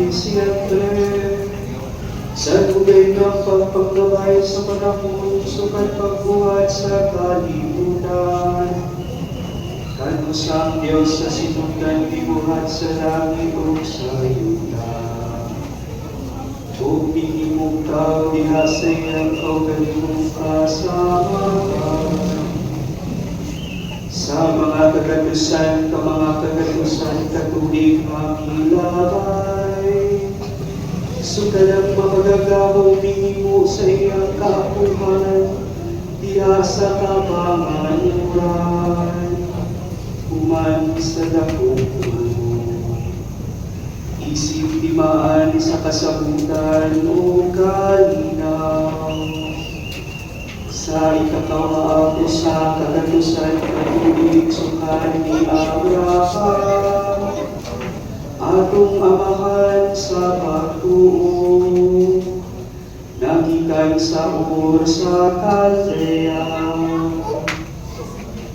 siyempre. Sa tugay ng pagpagdabay sa panahon, sukat pagbuhat sa kalibutan. Kanus ang Diyos sa sinundan, bibuhat sa langit o sa yuta. O pinimong tao, dihasay ang kaugaling kasama. Sa mga kagatusan, katulig makilabay. Sukalang mapagagawang minimo sa iyang kaapuhan, diha sa kapanganuran, human sa dakong isip timaan sa kasabutan o kalinaw. Sa ikakawa ako sa kagatusan, katulig sukan ni Abraham, atong amahan sa pagtuo, nagikan sa Ur sa Kaldea.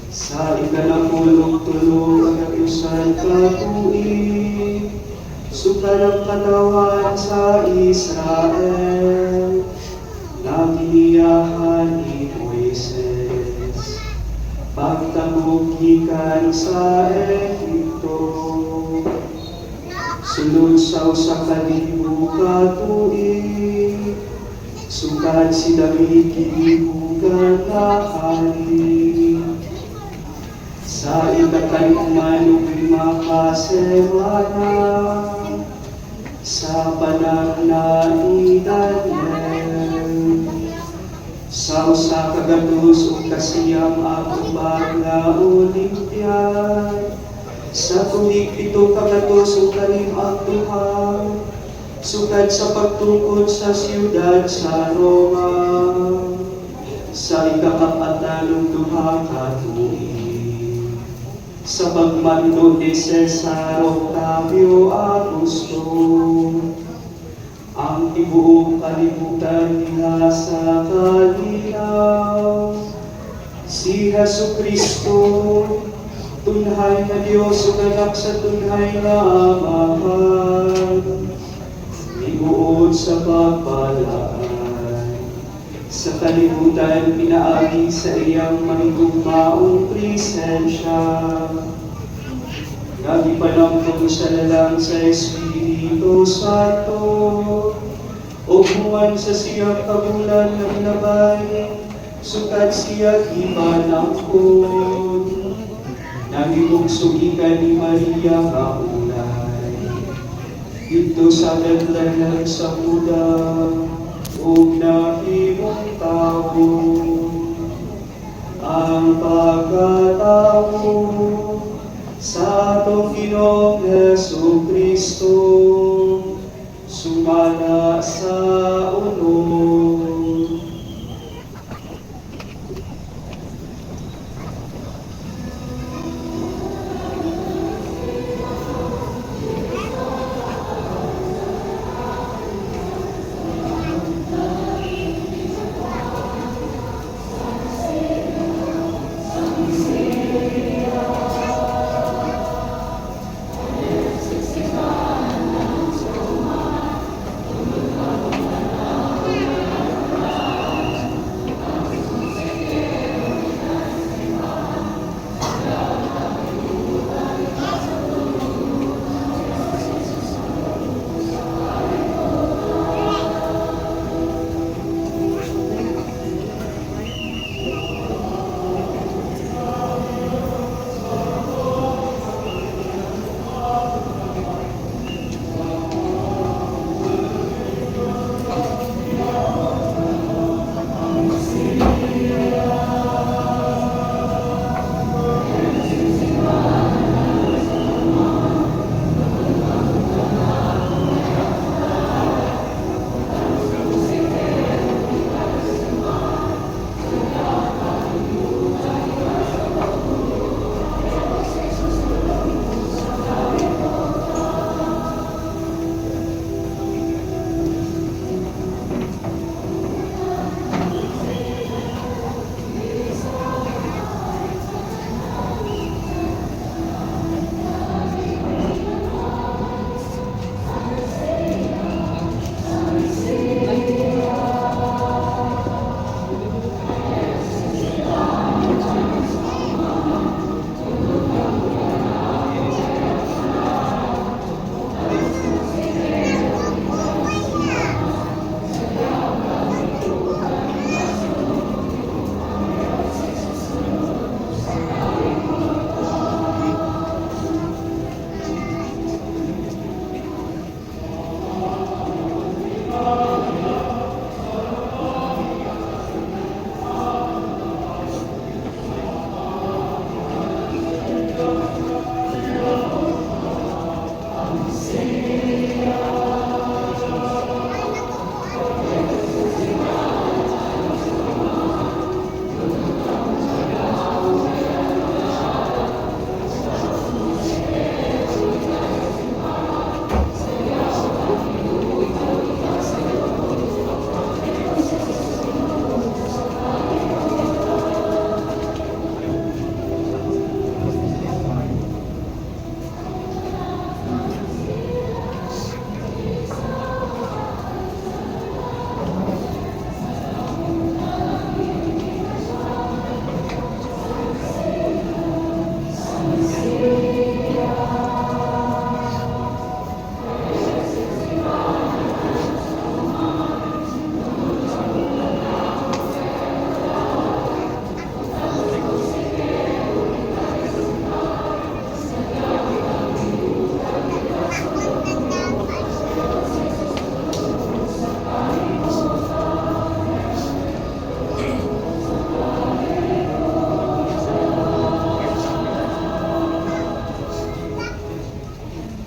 Sa ikanapulong-tulong kagatusan katuig, sukan ang katawan sa Israel, naginiyahan ni Moises, pagtabukikan sa Egipto. Sunod sa usa ka libo ka tuig, sukat si David gibugan na hari. Sa ikakaluman lima ka semana, sa panahon ni Daniel, sa usa ka gatos ug kasiyam atubag na Olimpiad, sa tuig 7 ka gatos ug 6 ang duha, sukad sa pagtukod sa siyudad sa Roma, sa ikakapatalong duha ka tuig. Sa pagmando ni Cesar Octavio Augusto, ang tibuok kalibutan nila sa kalinaw. Si Jesucristo, tunhay na Diyos o anak sa tunhay na Amahan, libuod sa pagpalaan. Sa kalibutan, pinaagi sa iyang manigugmaong presensya. Nagipanampong sa lalang sa Espiritu Santo, o buwan sa siyang kabulan na binabay, sukat siya ipanangkod. Nagibugsugikan ni Maria kaulay, ito sa Bethlehem sa Juda, ug nahimong tao, ang pagkatao sa atong Ginoong Jesucristo, sumala sa unod.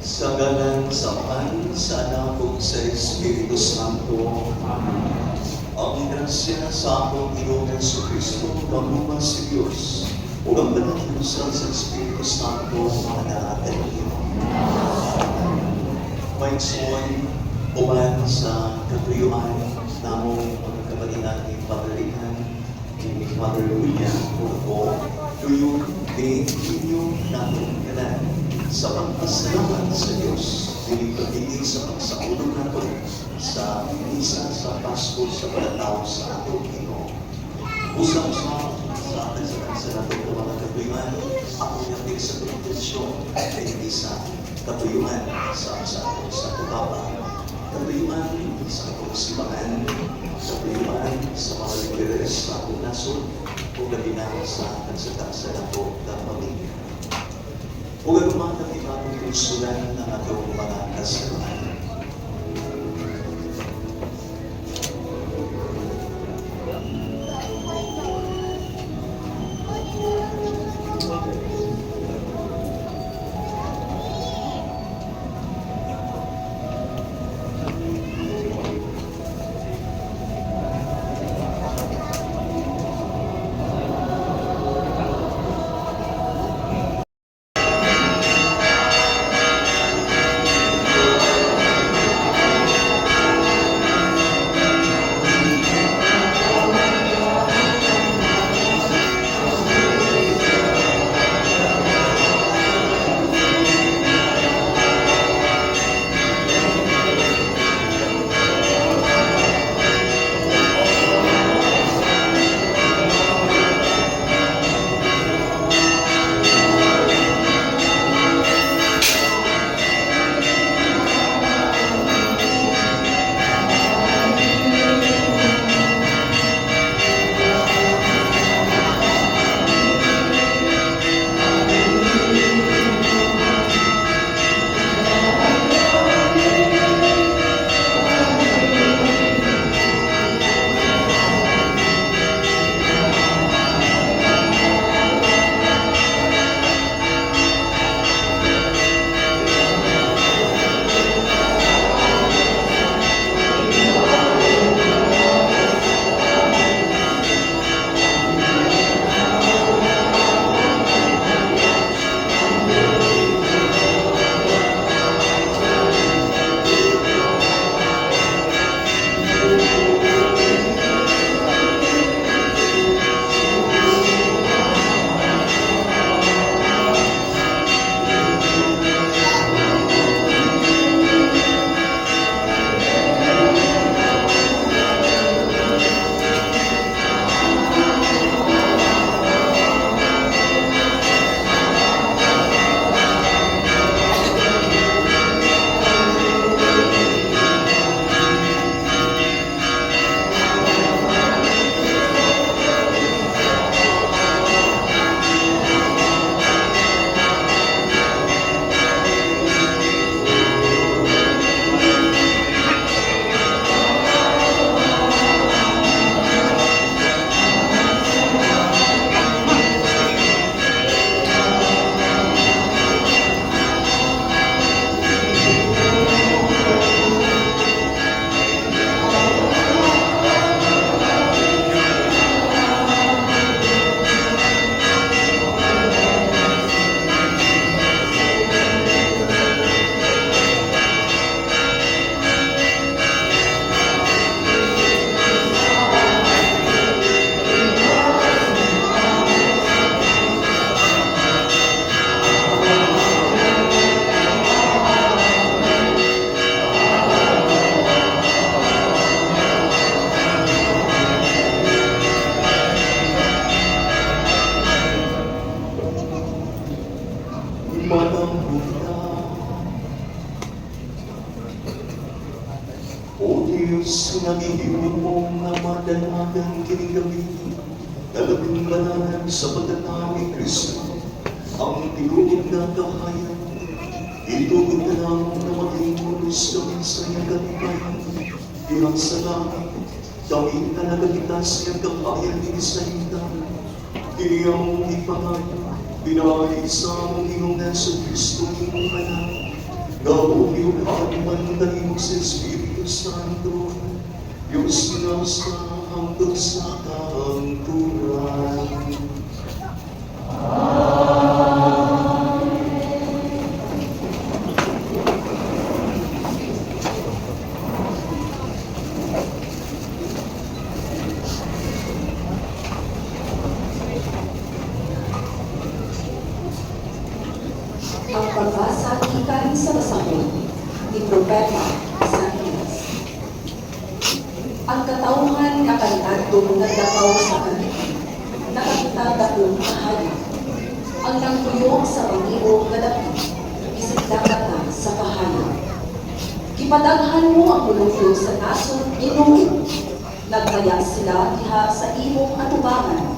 Sa ngalan sa Ama, sa Anak ug sa Espiritu Santo. Ang grasya sa akong Ginoong Jesucristo, kamuma si Diyos, o ang panakilusan sa Espiritu Santo, mananaatan niyo. May soy, uman sa katuyuan, namong mga kabalinan ni Father Rihan, ni Father William, o tuyo, di inyo natong kanan. Sa pagpasalamat sa Diyos, pinipagiging sa pagsaulog nato sa isa sa Pasko sa palatao sa atong Ginoo. Usap sa atin sa nato ng mga katuyuan, ako niyapin sa proteksyon ay isa katuyuan sa tubaba, katuyuan sa atong simbahan, katuyuan sa mga liberes sa atong nasod, o gabina sa kansatasan nato ng pamilya. O gano'n na ibang konsulan ng atong mga kasalanan. Diyos, nagihimong mong namadanagan kinigabi, talabing bananan sa pagkatami Kristo, ang tinugod na kahayan, itugod na lang na maging mulos kami sa iyang katibayan, ihang sa langit, kami talaga kita sa iyang kahayan din sa hindan, kiniyang mong ipangalan, pinali sa mong Ginoong Jesu Kristo, imong anak, Damo yung kaniman tayo sa Espiritu Santo, Diyos na sa hanggang sa kaangkuran. Ang pagbasa ikan sa basahon ni Propeta Isaías. Ang katauhan nga kaniadtong nagdakaw sa kanikin, nakakita dakong kahayag. Ang nangtuyok sa pag-iog nga dapit, isip dapat na sa kahayag. Gipadaghan mo ang mulunglo sa nasod Ginoo. Nagmaya sila diha sa imong atubangan,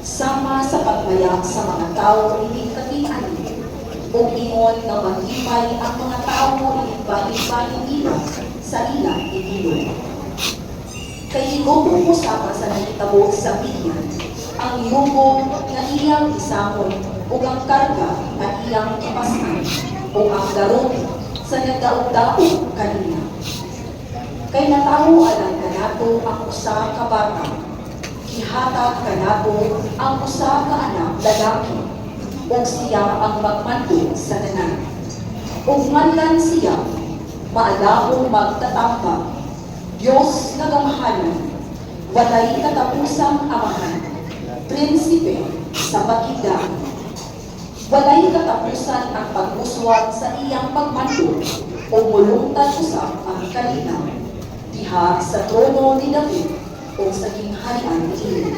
sama sa pagmaya sa mga tao ining katian. O ingon na maghipay ang mga tao ibahin-bahin nila sa ilang igilo. Kay higupong usapa sa nagitabo sa biyan, ang higupong na iyang isamon o ang karga na iyang ipasan o ang darong sa nagdaog-daog kanina. Kay natawo alang kanato ang usa ka bata, gihatag kanato ang usa ka anak lalaki, o siya ang magmando sa tanan. O manlan siya, maalahong magtatambak, Diyos na gamahanan, walay katapusang amahan, prinsipe sa bagidan. Walay katapusan ang pagmuswag sa iyang pagmando, o mulungtad usap ang kalinaw, diha sa trono ni David, o sa kingharian ni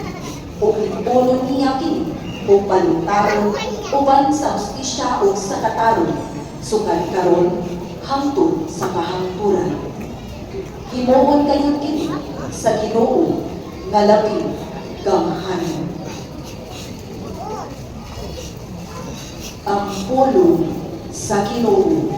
o pinulong niya kini, o balutaron, uban sa hustisya o sa katarong, sugad karon hangtod sa kahangturan. Himuon kayo kini sa Ginoo nga labing gamahanan. Ang pulong sa Ginoo.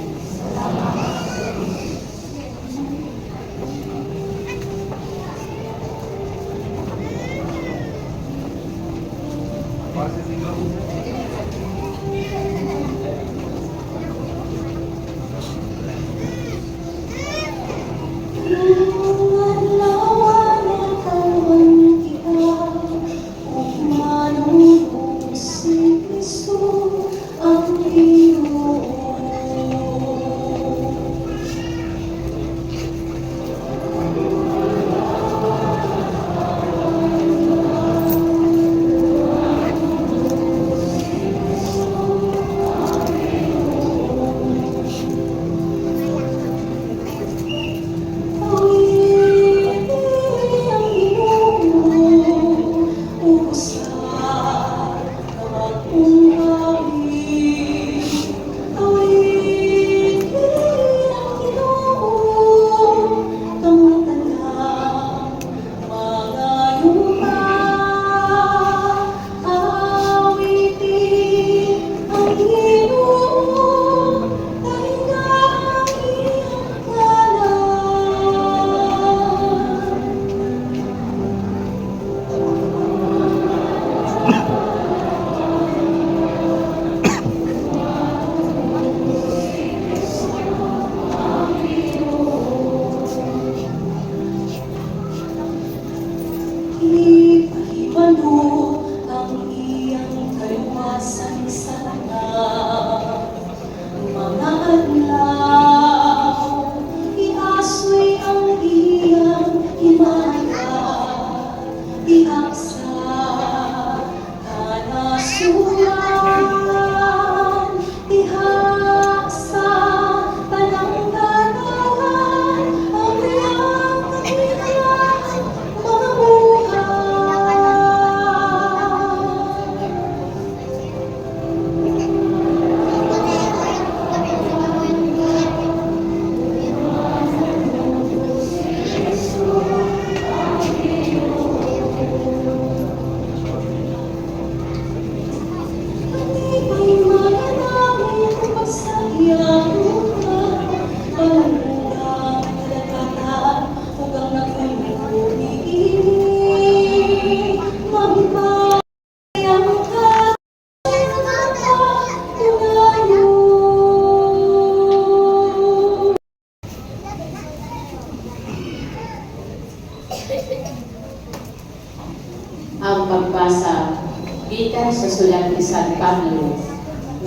Ayon sa sulat ni San Pablo,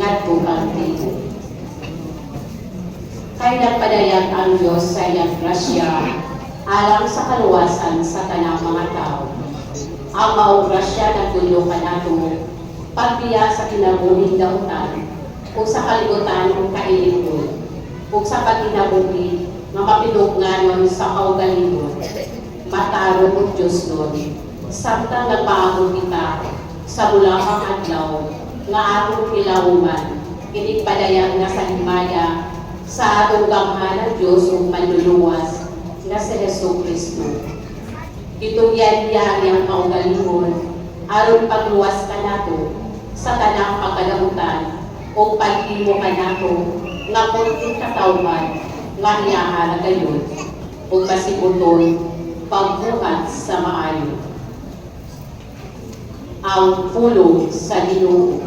ngadto kang Tito. Kay nagpadayag ang Diyos sa iyang grasya alang sa kaluwasan sa tanang mga tao. Ang maong grasya nagtulo kanato pagbiya sa kinabuhing dautan o sa kalibutan ng kailingkod o sa pagkinabuhi nga mapinugnanon sa kaugalingon. Mataro o Diyos nun, samtang nagpaabot kita sa bulakang adlaw nga atong kilauman, inigpadayag nga sa himaya sa atong gamhan ng Diyos o manluluwas na si Hesus Kristo. Itong yan-yari ang kaugalingon aron pagluwas ka nato sa tanang pagkadamutan o paghimo ka nato nga kunting katawhan nga iyahan gayon o masibuton pagbuhat sa maayo. Ang pulong sa Ginoo.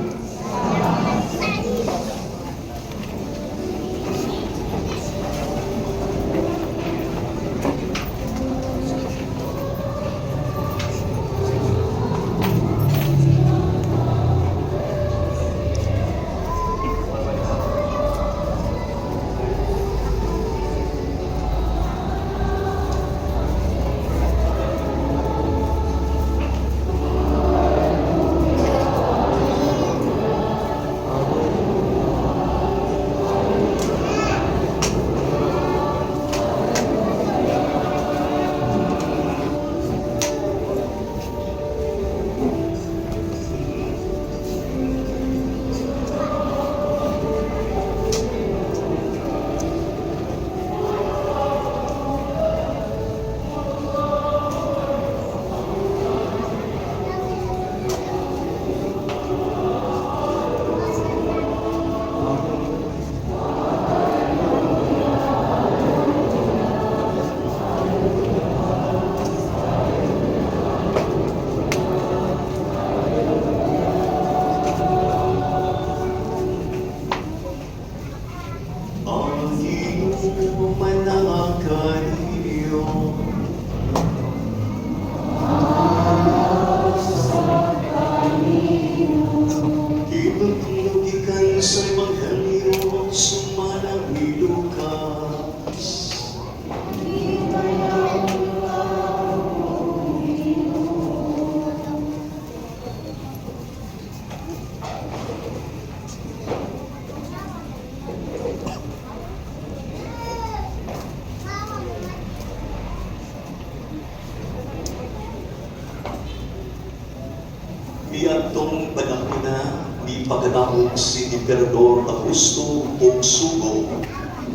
Miadtong panahona ni pagkatapos si Emperador Augusto og sugo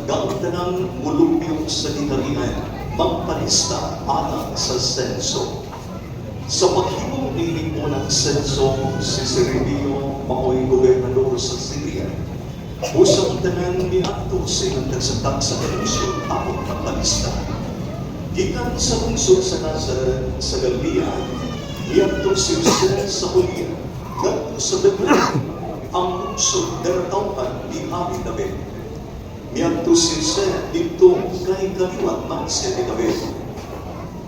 nga ang tanang mulupyo sa tinarian magpalista alang sa senso. Sa paghimo ni unang senso, si Serenio mao'y gobernador sa Syria. Usang tanan ni Akto sa ilang nagsatak sa lungsod alang magpalista. Gikan sa lungsod sa Nazareth sa Galilea, iadto si Jose sa Julia, ngadto sa Bethlehem, ang lungsod daratawhan ni Abi David. Iadto si Jose dito kay kaliwat man siya ni David.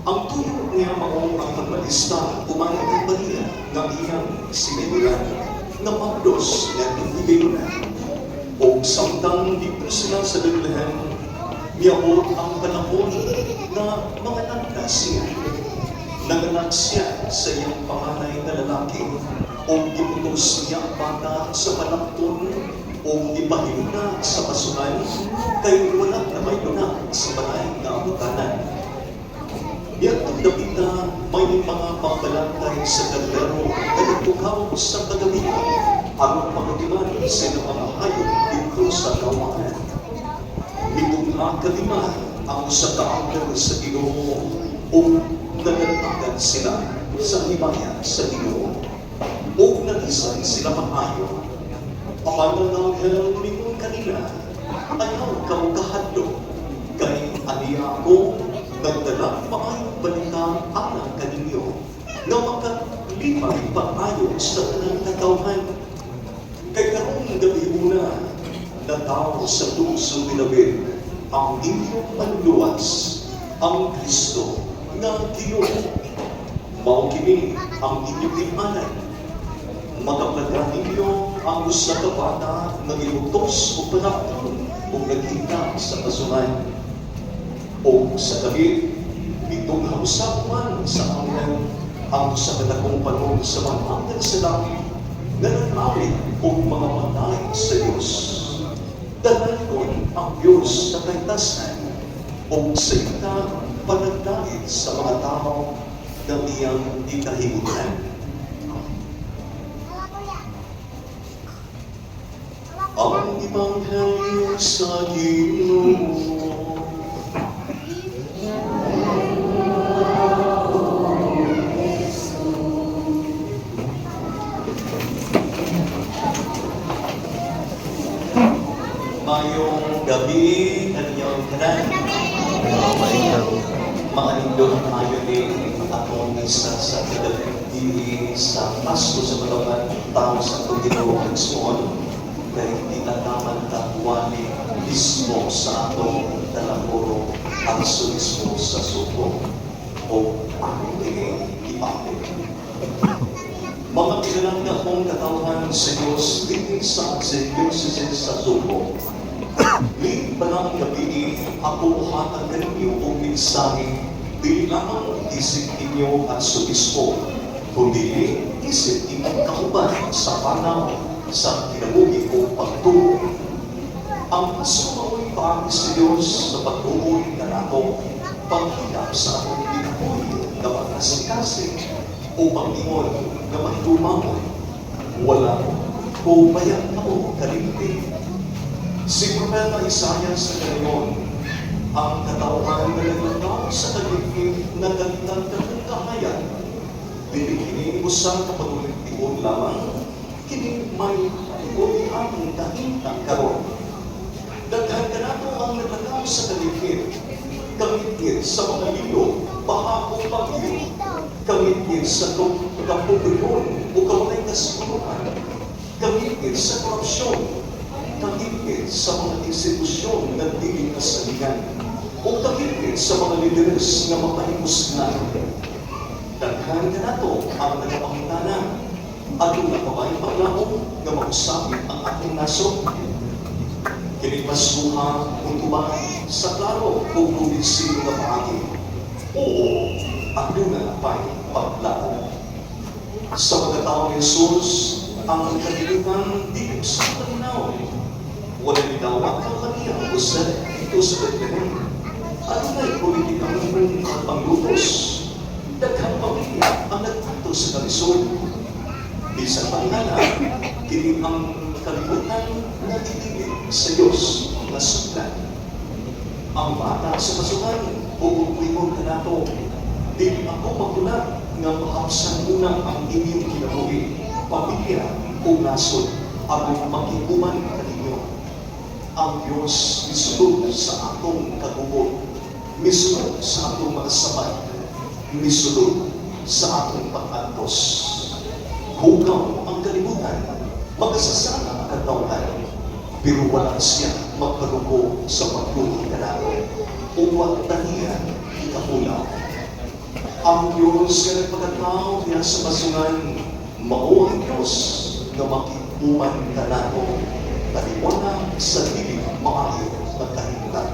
Ang tuyo niya maong ang pagmalista kumang kay Maria ng iyang sinimulan na magdos na ibigay na. O samtang dito sila sa Bethlehem, niyaot ang panahon na mga nagda siya. Nanganak siya sa iyang panganay na lalaki o giputos niya ang bata sa panakton o ipahina sa pasunan kay wala na may lunak sa balay na abutanan. Niyatong dapita may mga pambalantay sa kaldero na nagtukaw sa kagabihan ang pagkatiman sa mga hayop dito sa kawakan. Nitong kalima ang sa kaanggal sa Ginoo o nananagan sila sa himaya sa Ginoo o nagisan sila maayo. Paano ng helang mingon kanina, ayaw kang kahadlo, kay aniya ko nagdalang maayong balitang anak kaninyo na makalimay paayo sa tanang katawhan. Kay karong gabi una, na tao sa lungsod ni David, ang inyong manluwas, ang Kristo na Ginoo. Mao kini ang inyong imanan. Makaplagan ninyo ang usa ka bata nga giutos o panahon o naghinta sa kasunan. O sa gabi, itong hausap man sa anglan ang usa ka dakong panon sa mga anglan sa langit na nag-awit o mga patay sa Diyos. Dalagon ang Diyos sa kaitasan o sa ita panagdait sa mga tao na iyang ikahimutan. Ang Ebanghelyo sa Ginoo. Mayong gabi, kanyang kanan. Maanindong ayo din atong isa sa kidali sa Pasko sa Malawan tao sa Ginoo Panginoon. Kaya hindi nataman tapuani mismo sa atong talapuro ang sumismo sa suko o ang ipapit. Mga kilalang na kong katawhan sa Diyos din sa Archdiocese sa suko. Di ba ng gabi ako hatag ninyo o mensahe di lamang isip ninyo at sumismo, kundi isip inyong kauban sa panahon sa kinabuhi o pagtuo. Ang sumaoy pa sa Diyos sa pagtuoy na nato, paghilap sa atong kinabuhi na pagkasikasik o pag-ingon na magtumangon, wala o bayan na o kalimti. Si Propeta Isaiah sa kanayon, ang katawhan na naglagaw sa kalimti na gandang kahayan, binigini usang kapatulintigon lamang kini may uli ang kahintang karon. Daghan ka na ang naglagaw sa kalimti, kamit sa mga lilo, baha o bagyo, kamit sa kapuguyon o kawalang kasiguruhan, kamit sa korupsyon, kamit sa mga institusyon na dili kasalingan, o kamit sa mga lideres na mapahingusgan. Daghan ka na ang nagpangitanan at yung napabay paglaong na mausapin ang ating naso. Kinipasuha kung tumahan sa klaro kung kuminsin na paagi. Oo, at yung napay paglaong. Sa mga tao ni Jesus, ang kadilitan di sa kalinaw. Wala nidawak ang kaniyang usad ito sa Bethlehem. At na'y politikang at panglutos. Daghang pamilya ang nagpunto sa kalisod. Bisan pangana, kini ang kalibutan na itigil sa Diyos na suklan. Ang bata sa kasuhan, pupupulimon ka na ito. Di ako magulat nga mahapsan muna ang inyong kinabuhi, pamilya o nasod, ang makikuman ka ninyo. Ang Diyos misulog sa atong kagubot, misulog sa atong mga sabay, misulog sa atong pag-antos. Hukaw ang kalibutan, magkasasana ang katawhan, pero wala siya magparugo sa pagluhi ka natin. Uwag tanihan, ikapulaw. Ang Diyos ka nagpagkatao niya sa masungan, mao ang Diyos na makikuman ka natin, taliwanag sa dilig maayo na kahintan.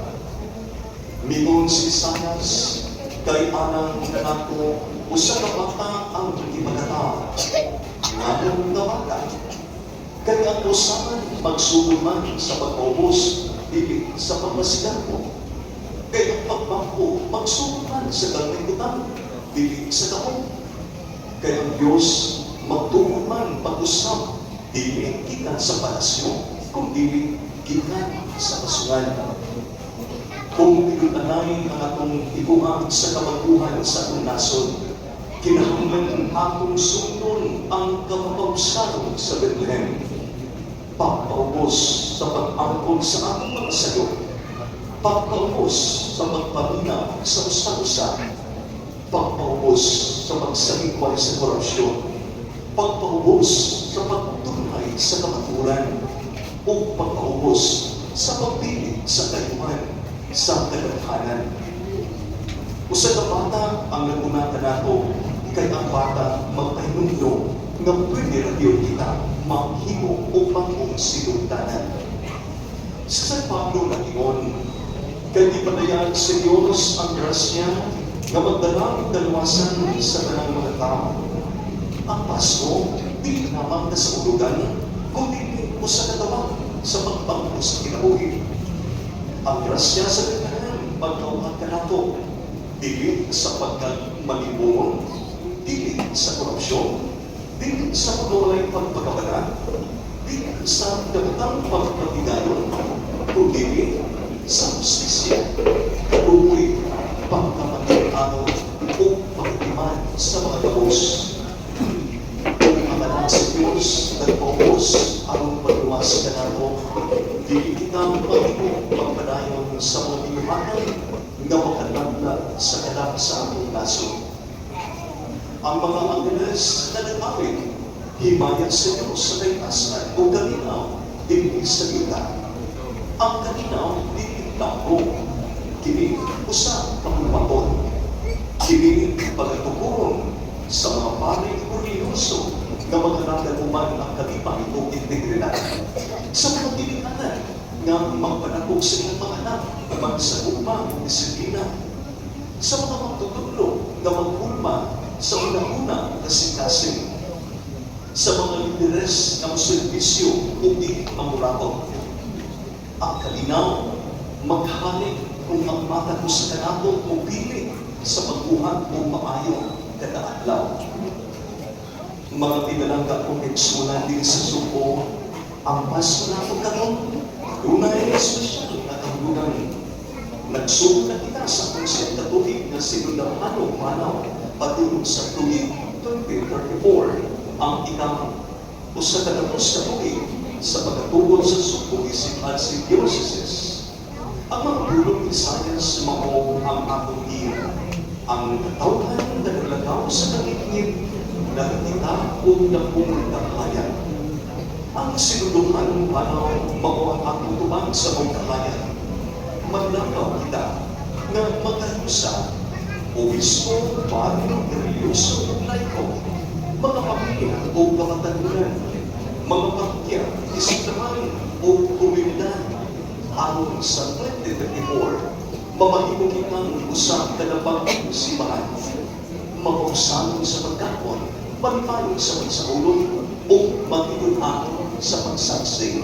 Mingon si Isayas, kay anang nato, usa ka bata ang ipagkatao. Anong nawalan? Kaya ang usahan magsuguman sa pag-ubos, dili sa pagmasigan mo. Kaya ang pagbangko magsuguman sa kalmikutan, dili sa kaon. Kaya ang Diyos magtuguman pag-usap, dili kita sa palasyo, kung dili kita sa kasungan. Kung pinunanay ang atong iguang sa kabaguhan sa atong nasod, kinahanglan atong sundon ang kapapausaron sa Bethlehem. Pagpaubos sa pag-angkol sa atong mga sayo. Pagpaubos sa pagpaminaw sa usa-usa. Pagpaubos sa pagsalikway sa korupsyon. Pagpaubos sa pagtunay sa kamaturan. O pagpaubos sa pagpili sa kayuhan, sa kadaghanan. Usa ka bata ang nagunatan nato, kay ang bata magpahinundo nga pwede na yun kita manghimo o manghinsinundanan. Sa San Pablo na ingon, kay di padayan sa Diyos ang grasya nga magdalang dalawasan sa tanang mga tao. Ang Pasko, di lamang na sa ulugan, kundi o sa katawan sa pagbangko sa kinabuhi. Ang grasya sa kanahan, pagkauhan ka nato, dili sa pagkagmalibong, dili sa korupsyon, dili sa pagawalay pagpagkabalan, dili sa dagatang pagpatigayon, kundi sa justisya, kundi pagkapatid-ano o pagtiman sa mga gabos. Kung ang anak sa Diyos nagpapos ang pagluwas ka nato, dili kita magpapito pagpadayon sa mga pinuhanan na makalanda sa kalap sa atong kaso. Ang mga angeles na nag-awit, himaya sa Diyos sa kaytasan o kalinaw, hindi sa kita. Ang kalinaw, hindi lampo. Kini usa paglumaton. Kini pagatukuron sa mga pari kuryoso na maghanapin uman ang kalipang o integridad. Sa mga dilihanan nga magpanakog sa ilang mga anak na magsagupang disiplina. Sa mga magtutulong na maghulma sa unang-una na sinasing. Sa mga lideres na servisyo o di mamurakot. Ang kalinaw, maghalik kung ang mata ko sa kanato o pili sa pagbuhat o maayo kada adlaw. Mga pinalangga kong eksmula din sa suko, ang Pasko na ako karon, dunay espesyal na kahulugan. Nagsuko na kita sa konsep na tuig na sinundahanong manaw patulog sa tuig 2034 ang ikamang o sa katapos na tuig sa pagkatugod sa suko isip at si Dioceses. Ang mga bulong ni Science mao ang atong iya. Ang katawhan na naglagaw sa kangitngit na kita o napong kahayan. Ang sinunduhan panaw mao ang atong tubang sa mong kahayan. Maglakaw kita na magkarusa obispo, baryo, religyoso, laiko, mga pamilya o kamatagunan, mga parokya, isintahan o komunidad. Ayon sa 2024, mamahimo kitang usap kalabang simbahan, mag-usapan sa pagkakon, pagpayo sa pagsaulog, o mag-inunaon sa pagsaksi.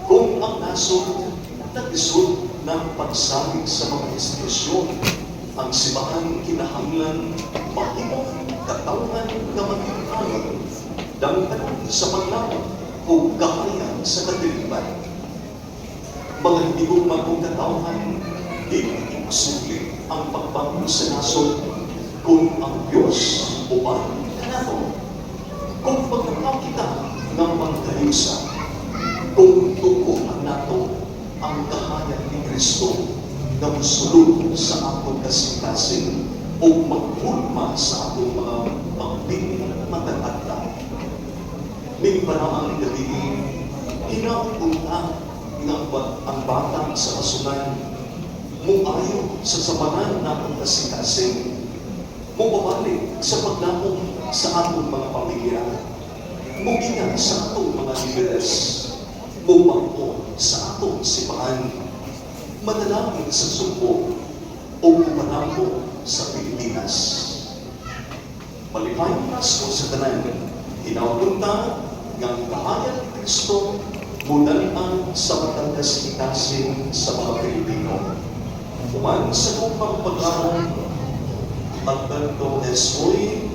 Kung ang nasod nag-isod ng pagsabig sa mga institusyon, ang simbahan kinahanglan mahimong katawan na mag-inunaon, dangtan sa paglawan o kahayan sa kadiliman. Mga hindi kong magkatauhan, hindi imposible ang pagbago sa nasod kung ang Diyos o ang kanato. Kung pagkakaw kita ng magkayusa, kung tuko ang nato ang kahayan ni Kristo na musulod sa atong kasing-kasing o magpulma sa atong mga pagpiling matag-adlaw. May panamang gabi, inaunta nga ang batang sa kasunan, muayo sa sabanan na ang kasing-kasing, mubabalik sa pagnamong sa atong mga pamilya, mugingan sa atong mga lideres, mubangko sa atong simbahan, manalangin sa sumpo o pumanampo sa Pilipinas. Maligayang Pasko sa tanan, hinaupunta ng kahayan ni Kristo mudalaan sa matang kasing-kasing sa mga Pilipino. Uman sa lupang pag-aron, Alberto Esmoy,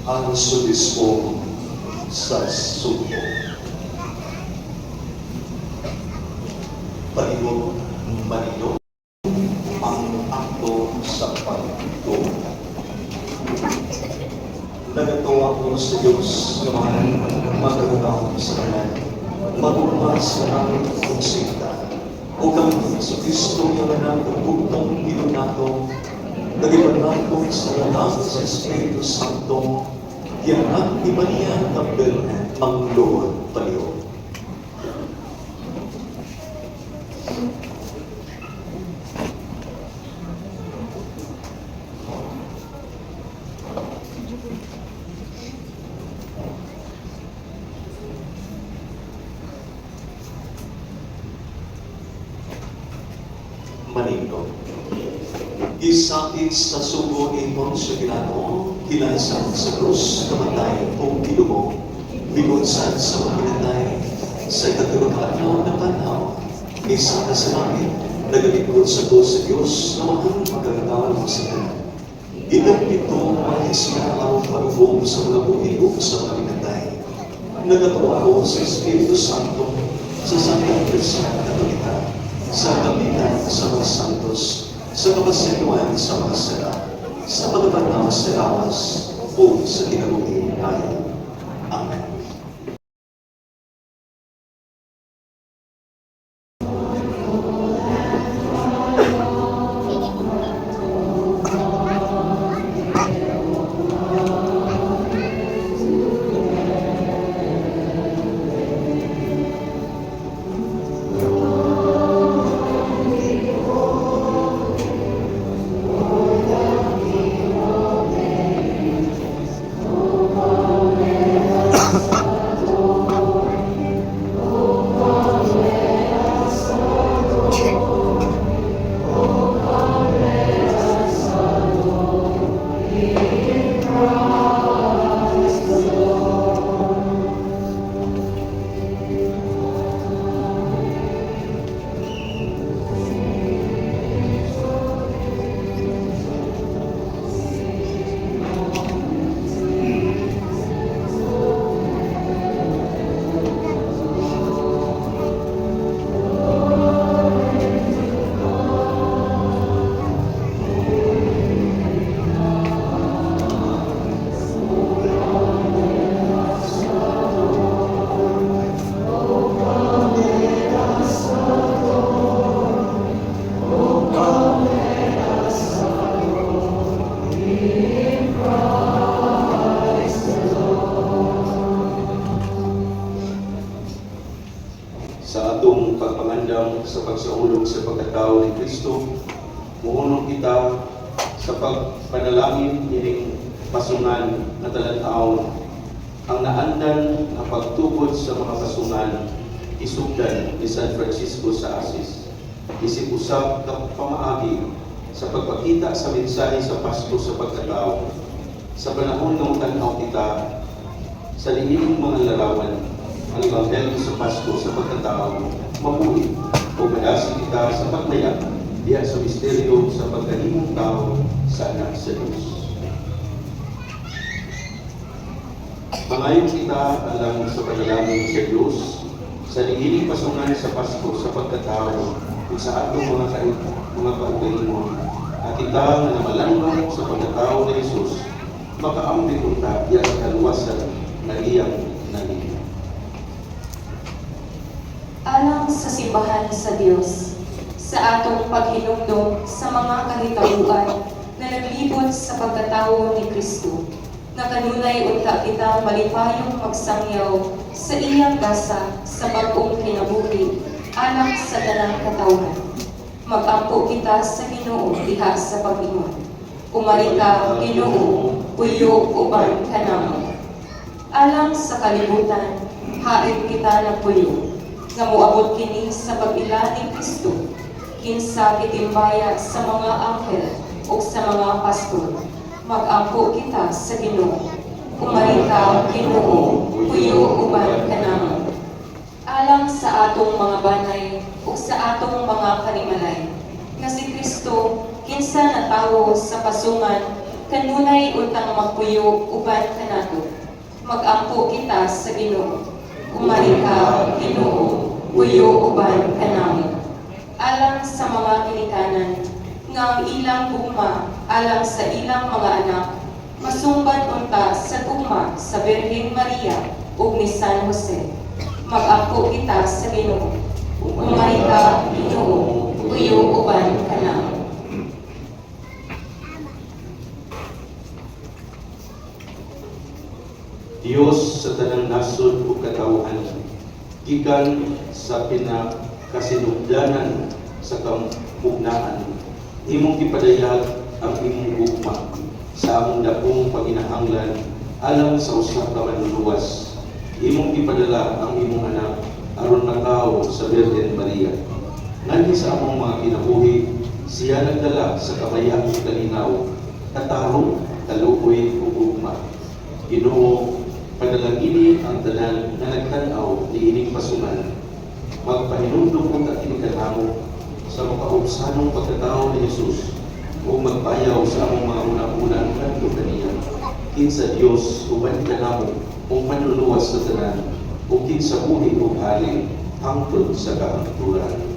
ang Sudispo sa Sumpo. Panilo, ang akto sa pagtuto. Nagatuwa ko sa Diyos na magagawa sa kanan, magumas na ang konsinta, o kang sa Kristo yung nagtutugtong ilunato, nagibanag ko sa lalang sa Espiritu Santo, yan ang ibaniya tabel ang Lord paliw. Manino. Gisakit sa sugo ni Poncio Pilato, kinasang sa krus, kamatay o kilumo, bigunsan sa mga pinatay, sa katulungan na panaw, isa ka sa langit, nagalingkod sa Diyos na mahal magagawa sa kanya. Ilang ito ay siya ang pagubong sa mga buhay o sa mga pinatay. Nagatuwa ko sa Espiritu Santo, sa Santang Kristna Katolika, sa kapitan sa mga santos, sa kapasituan sa mga sala, sa pagpapanaw sa lawas, o sa kinabuhi tayo. Amen. Sa atong pagpangandam sa pagsaulog sa pagkatao ni Kristo, muhunong kita sa pagpanalangin ining pasungan na talan-taon ang naandan na pagtukod sa mga pasungan isugdan ni San Francisco sa Asis. Isip usab ka pamaagi sa pagpakita sa mensahe sa Pasko sa pagkatao. Sa panahon ng tanaw kita sa liining mga larawan, ang Ebanghelyo sa Pasko sa pagkatao, mabuhi o madasi kita sa paglaya diya sa misteryo sa pagkalimong tao sa anak sa Diyos. Pangayon kita alang sa panalangin sa Diyos sa liining pasungan sa Pasko sa pagkatao ug sa atong mga kaugalingon at kita na namalanggong sa pagkatao ni Jesus makaambi unta diya sa kaluwasan na iyang nalingin. Alang sa simbahan sa Diyos, sa atong paghinumdum sa mga kahitahuan na naglibot sa pagkatao ni Kristo, na kanunay unta kitang malipayong magsangyaw sa iyang gasa sa bagong kinabuhi, alang sa tanang katawhan. Mag-ampo kita sa Ginoo diha sa pag-ingon. Umari ka, Ginoo, puyo uban ka namo. Alang sa kalibutan, haig kita ng puyo, nga moabot kini sa pag-ila ni Kristo, kinsa gitimbaya sa mga anghel o sa mga pastor. Mag-ampo kita sa Ginoo. Umari ka, Ginoo, puyo uban ka namo. Alang sa atong mga banay o sa atong mga kanimalay, nga si Kristo kinsa natawo sa pasungan kanunay untang magpuyo uban kanato. Mag-ampo kita sa Ginoo. Umari ka, Ginoo, puyo uban ka namo. Alang sa mga kinikanan, nga ang ilang gugma, alang sa ilang mga anak, masumban unta sa gugma sa Birhen Maria ug ni San Jose. Mag-ampo kita sa Ginoo. Umari ka, Ginoo, puyo uban ka namo. Diyos sa tanang nasod ug katawhan, gikan sa pinakasinugdanan sa kamugnaan, imong gipadayag ang imong gugma sa among dakong paginahanglan alang sa usa ka manluluwas. Imong gipadala ang imong anak aron makaw sa Birhen Maria. Nganhi sa among mga kinabuhi, Siya nagdala sa kabayang kalinaw, katarong, kalukoy, ugugma. Ginoo, padalangini ang tanan na nagtanaw ni ining pasungan. Magpahinumdum ko ating kanamo sa makaubsanong pagkatao ni Jesus o magpayaw sa among mga unang-unang kanto kaniya. Kinsa Dios uban kanamo o manluluwas sa tanan o kinsa buhi o halin hangtod sa kahangturan.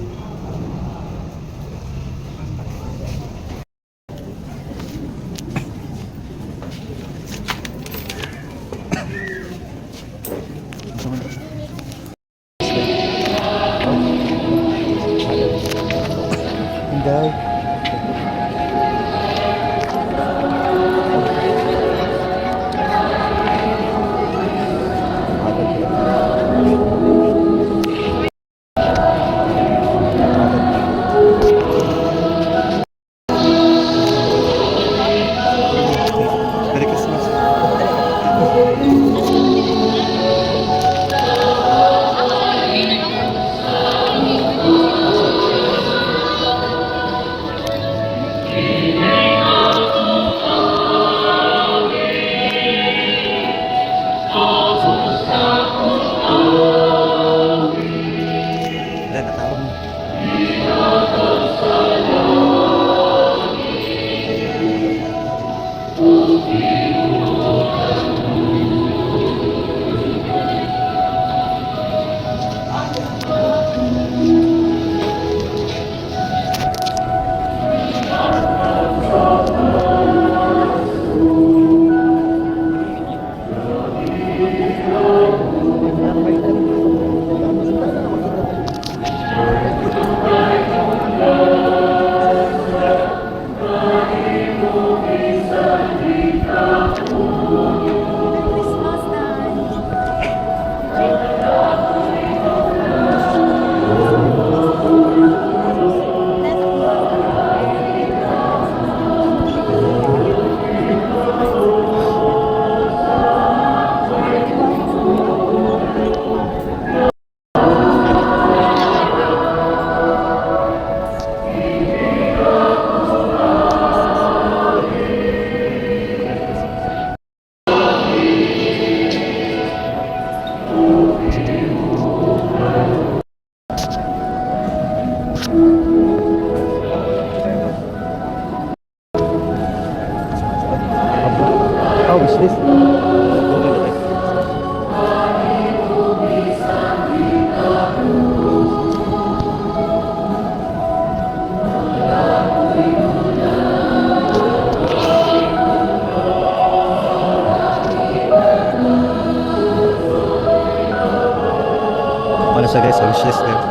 Ano siya guys, wishlist guys.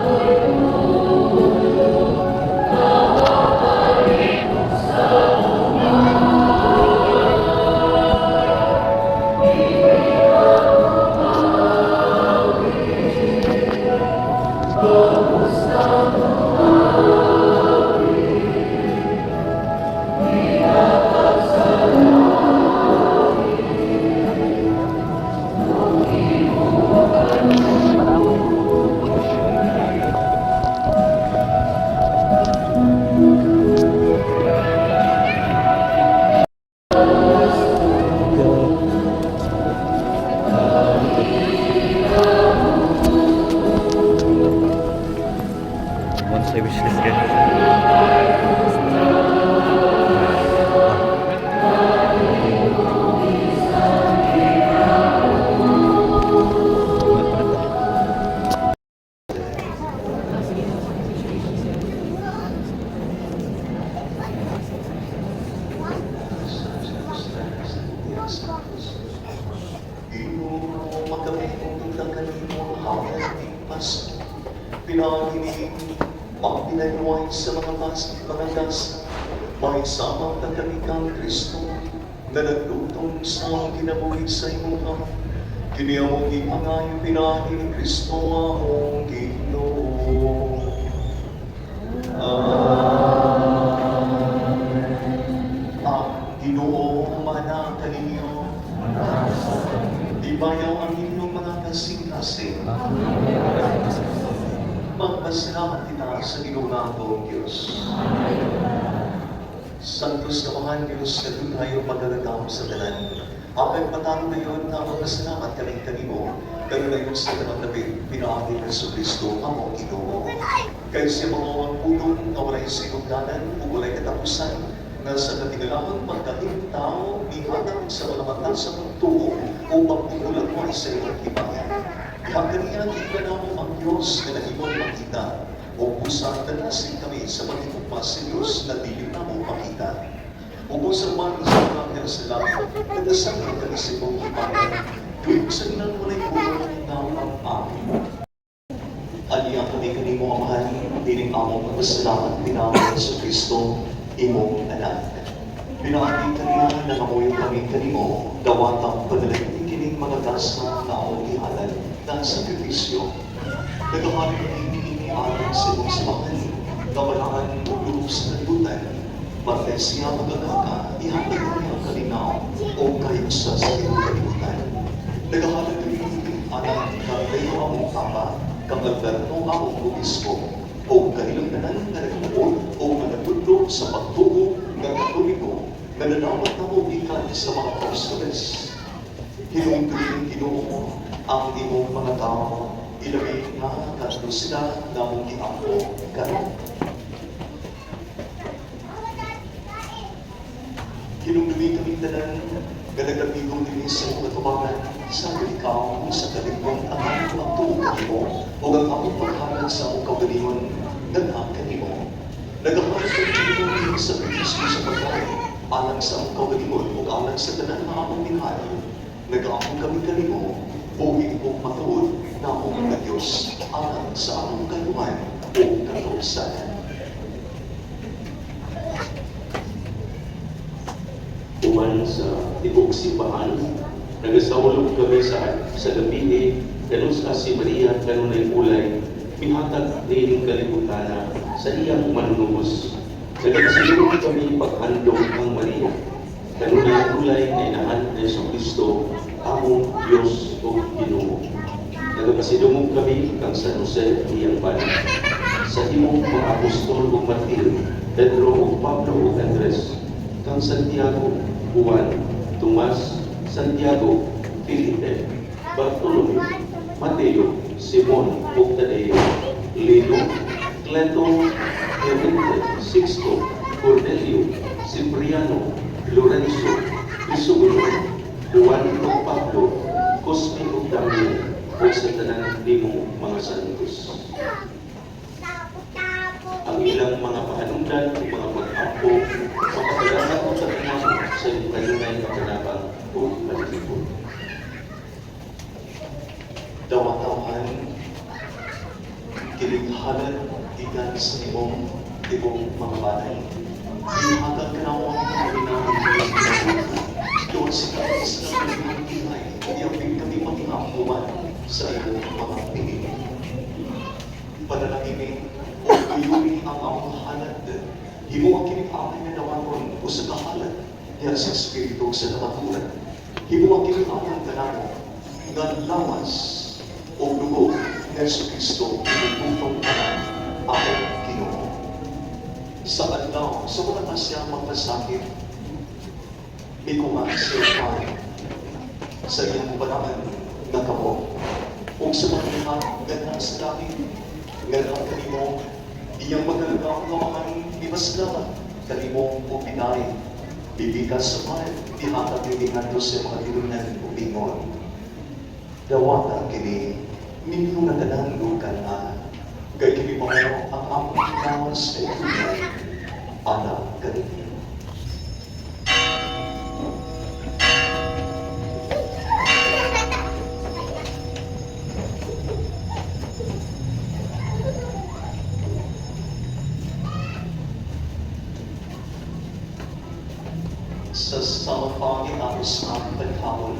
Monthly wishlist guys. Ginoo, magkamit kong ng kanimong hawal ni Pasko. Pinanginin, pagpinanuay sa mga pangagas, may samang kakamikang Kristo, na naglutong sa kinabuhi sa imuha. Kiniamong ipangayon pinahin ni Kristo among Ginoo. Ginoo, mana kaninyo. Ibayaw ang inyong mga kasing-kasing. Magpasalamat kita sa Ginoo natong Diyos. Diyos, Kamahan Diyos, na doon tayo magagagawa sa dalan. Aking patalo ngayon na magpasalamat kaming kanimo, kayo na yun sa dalang na pinaagi ng Yesu Cristo, among Ginoo. Kayo siya mga pulong na walay sa ilugdanan o walay katapusan, na sa katingalaman pagkating tao, ihatag sa mga mata sa pagtuo o pagpukulat mo sa iyong ibayan. Hanggang kita na mo ang Diyos na nahimong makita, o pusang tanasin kami sa pagkikupas sa Diyos na dili na mo makita. O sa man sa mga sa langit, nagdasangin kami sa iyong ibayan, tuwing sa ilang walay bulong na ang amin. Aliyang kami kanimo ang mahal, dining among magpasalamat pinamang sa Kristo, imong anak. Pinaagi kaniya na mamuyo kami kanimo, dawatang padalagin kining mga gasa na among ihalal ng sakripisyo. Nagahanin kami inianan sa imong sibahan, kabalaan o loob sa kalibutan, parte siya magagaka, ihatag kami ang kalinaw o kayusa sa iyong kalibutan. Nagahanin kami inianan na kayo among tama, kamagdarno among obispo, o kailanganan na nagpuon o managundok sa pagtubo ng katoliko na nanawat na mo ikan sa mga apostles. Hinungtuin Ginoo ang imong mga tao, ilagay na katlo sila na mong iampo karon. Hinungtuin kami tanan, ganagapigong din sa mga tubangan, sa ikaw sa kalibong ang pagtubo kanimo o ang among paghalag sa among kaugalingon ng ang kanimo. Nagahalas ang pinunong sa Kristo sa pagkain, alang sa among kaugalingon o alang sa tanan na among minahal. Nag-aamong kami kanimo, o ikong matuod na among mga Diyos, alang sa among kaluman o katausanan. Uman sa tibok simbahan, nagasawalog kami sa gabi ganun sa si Maria, ganun ay ulay, mihatag nining kalibutan sa iyang manunubos. Nagkasilunod kami paghandog ang Maria, ganun ay ulay na inahan na Yesu Cristo, among Diyos o Ginoo. Nagkasilunod kami kang San Jose iyang bayan, sa imong mga apostol o martir, Pedro o Pablo o Andres, kang Santiago, Juan, Tomas, Santiago, Felipe, Bartolome, Mateo, Simon, Tadeo, Lino, Cleto, Clemente, Sixto, Cornelio, Cipriano, Lorenzo, Crisogono, Juan o Pablo, Cosme o Damian, o sa tanan limong mga santos. Ang ilang mga pahanungdan o mga pag-ampo, makapalaran o tatanang sa kanunay na kanabang o kalibon. Dawatawahan, kilinghalan, ikan sa imong tibong mga banay. Ihatag ka na mo ang kami doon sa kapis na kanilang ingay, iyapin kami mag-iampuan sa iyong mga pingin. Panalangin o tuyunin ang among halad, himo ang kinikain na nawanon o sa kahalad, diyan sa Espiritu sa namaturan. Himo ang kinikain ka na mo, nga lawas o dugo ni Yesu Cristo, pinutong ka na ang Ginoo. Sa adlaw, sa mga tasyang magpasakit, ikuman sa iyong sa iyong banaan na kamo, o sa mga lahat ganda sa langit, ngayon kanimo, iyang magagawa ng ibaslaman, kanimo o pinay, bibigas sa mahal, ihatag bibigan ko sa mga ilunan o bingon. Dawata kini, ninyo na tananglukan na, kay kini mo ang among ikawas sa ilunan, anak kanino. Sa samapangin ako sa aming pagkawal,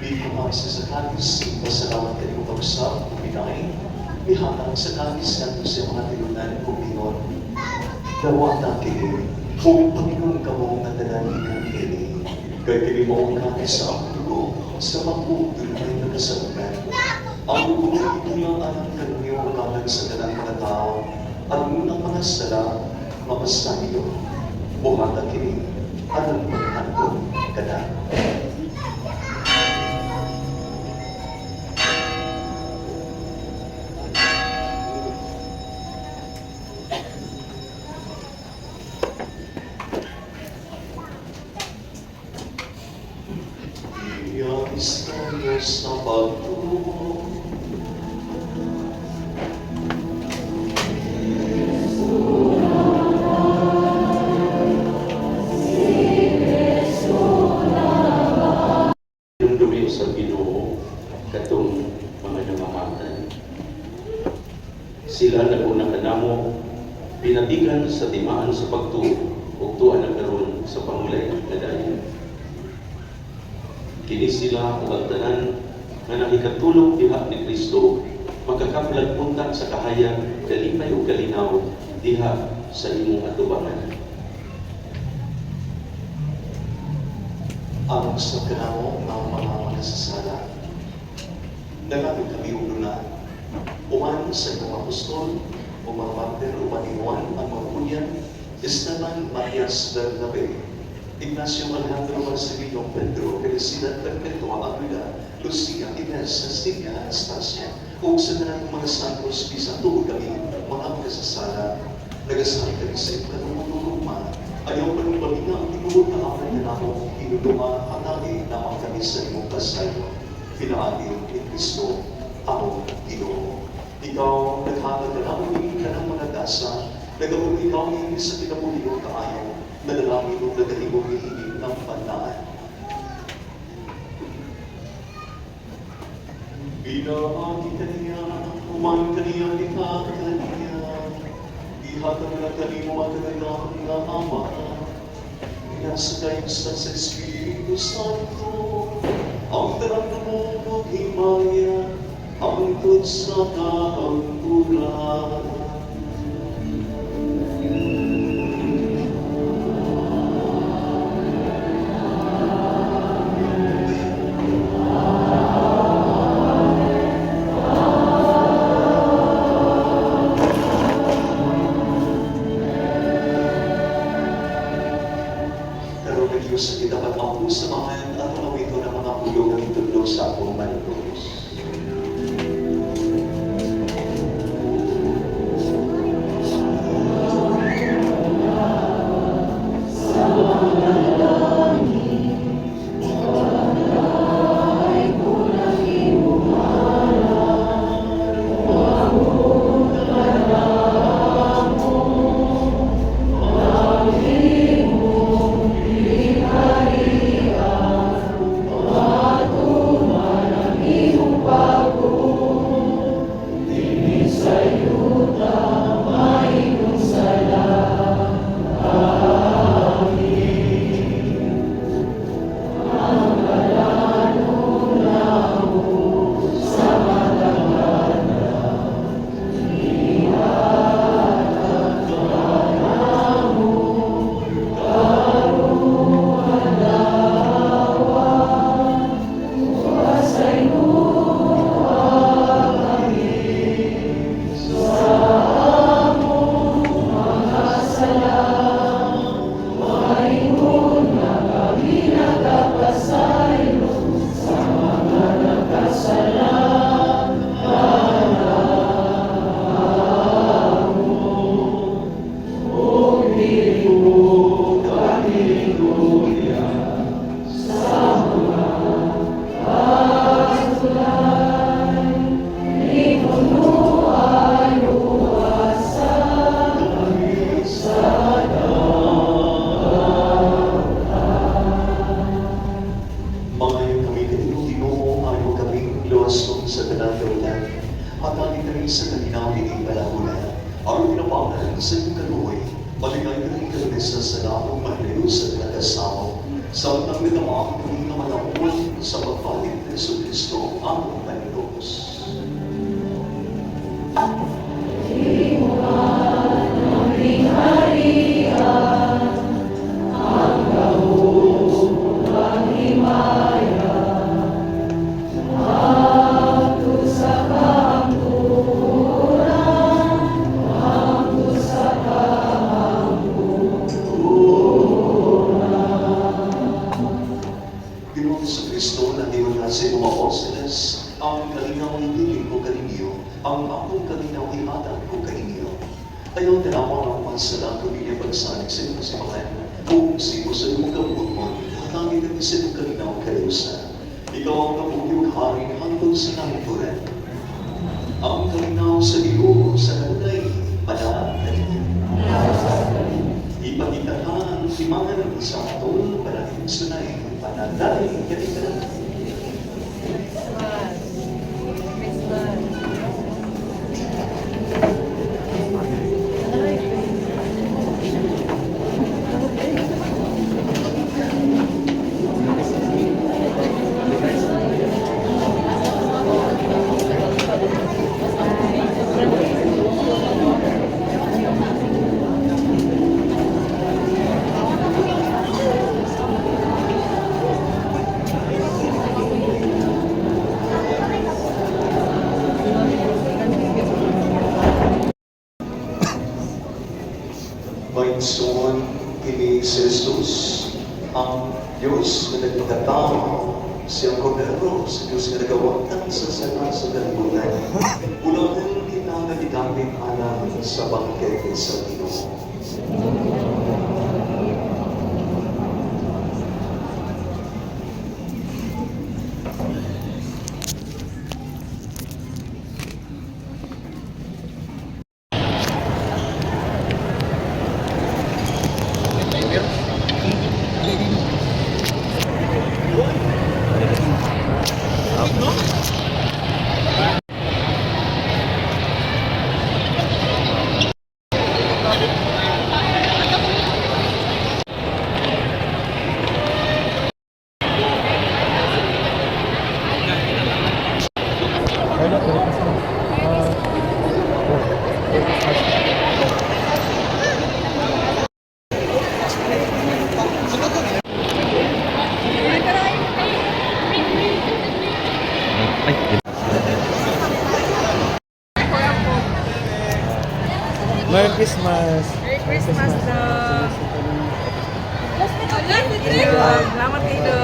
bigyan ang sa kanis, masalamat ka rin sa kuminay, ihatang sa kanis natin sa mga tilunan o bingon. Dawata kini, kung Panginoon ka mo ang dalangin ng kini, kay kini mo ang kanis sa ang dugo, sa mabuti ay nakasalunan. Ang dugo na itulang ang kanyo magalang sa dalang mga tao, at unang mga sala, mapasayo. buhatag kini anong paghandog kada. Iyais tayo sa pagtuo. Yung dumi sa Ginoo katong mga namamatay. Sila naguna kanamo pinatigan sa timaan sa pagtuo ug tuwa na karon sa pamulay nga dayon. Kini sila ug ang tanan nga nakikatulog diha ni Kristo magkakaplag punta sa kahayan kalipay ug kalinaw diha sa imong atubangan. Ang sa kanamo ng mga manasasala. Nagamit kami ununan, uman sa mga apostol, o mga martir, o manimuan, ang mga kunyan, Esteban Marias Bernabe, Ignacio Alejandro Marcelino Pedro, Felicidad Perpetua Aguila, Lucia Inés Castilla Anastasia, o sa tanang mga santos, bisan tuod kami, mga manasasala, nagasali kami sa ikanumuluruma, ayaw pa nung balina ang tinulog na amay na namo, inulunga ang nagi namang kami sa imong kasayo. Pinaatin ni Kristo, ako, Ginoo. Ikaw, naghatag na namin ka ng mga dasa, nagawin ikaw hindi sa pinabulino kaayo, nadalangin mo nagahimong hihiling ng panaan. Pinaagi kaniya, uman kaniya, ihatag kaniya, ihatag na kanimo magagandang na Ama, nasa kayo sa Espiritu Santo, ang tarang na mo himaya, ang tut sa kaangkuran. Pero nag-Diyos sa kita pag-ako sa mga at mga ito ng mga ulong ng itulog sa akong maligos. sa iyong kaluoy, paligay ka rin kalabisa sa lamang mahalayo sa nagkasamo, sa utang nitama kami na malamuan sa pagpalit ng Yesu Kristo ang Panginoos. Oh kalinaw ihatag ko kainyo. Ayaw tinawang ang masalang pamilya pagsalig sa iyong simbahan. Kung sigo sa iyong kabut mo, hatangin ang isa ng kalinaw kalusa. Ikaw ang kabugyong hari hanggang sa nanguturan. Ang kalinaw sa iyo sa kanunay, pananalig. Ipakita ka ang timangan sa atong panating sunay, pananalig kalitan. Mainsuon kini si Jesus, ang Diyos na nagpagkatao, siyang Kordero sa Diyos na nagawatan sa sana sa kalibutan. Ulang kita na digamit alam sa bangkete sa Ginoo. Merry Christmas! Merry Christmas daw. Salamat kayo.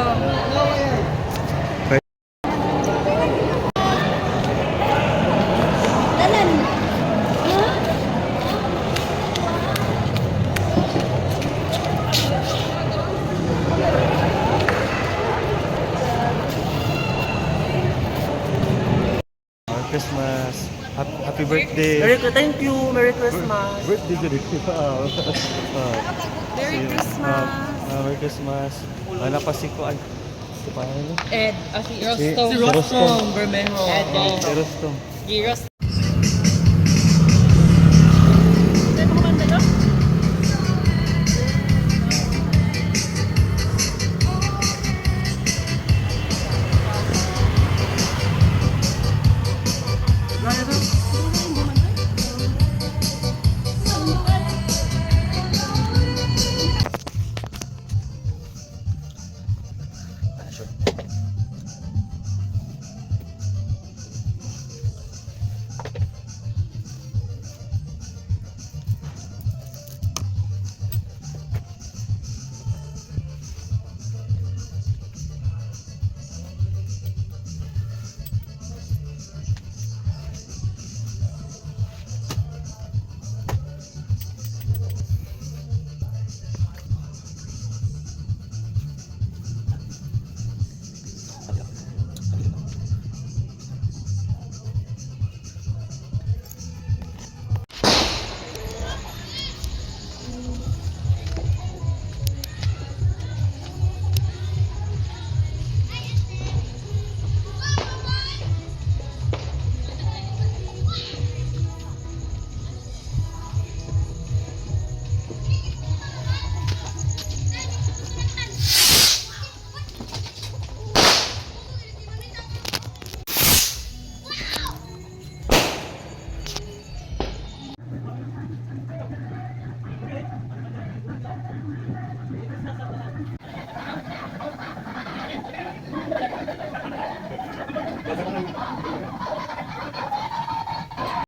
Merry Christmas! Happy birthday! Thank you. Merry Christmas. Birthday dyan eh. Merry Christmas. Merry Christmas! Napasikuan. Si paano? Ed, si Si Rostom. Bermejo. Si Rostom. Giros